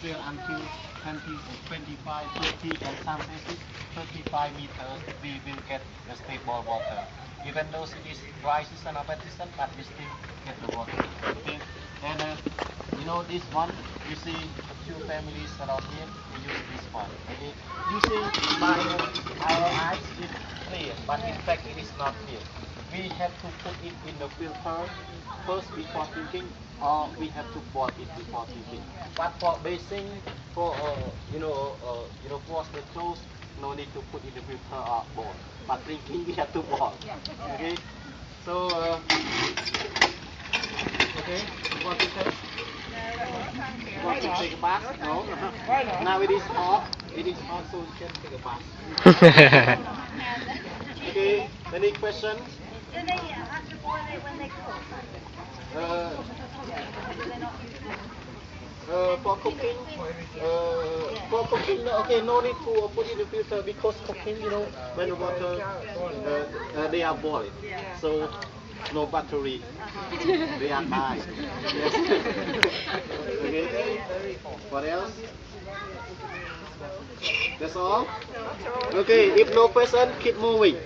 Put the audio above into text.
will until 20, 25, 30, and some places 35 meters. We will get the stable water. Even though it is dry season or wet season, but we still get the water. Okay. And you know this one, you see a few families around here, we use this one. Okay. You see by our eyes it's clear, but in fact it is not clear. We have to put it in the filter first before drinking, or we have to boil it before drinking. But for bathing, for wash the clothes, no need to put in the filter or boil. But drinking, we have to boil. Okay. So okay, you want to take? Want to take a bath? No. Now it is hot. It is hot, so you can take a bath. Okay. Any questions? Do they have to boil it when they cook? For cooking, okay, no need to put in the filter because cooking, when the water, they are boiled, so no battery, they are nice. Yes. Okay. What else? That's all? Okay, if no question, keep moving.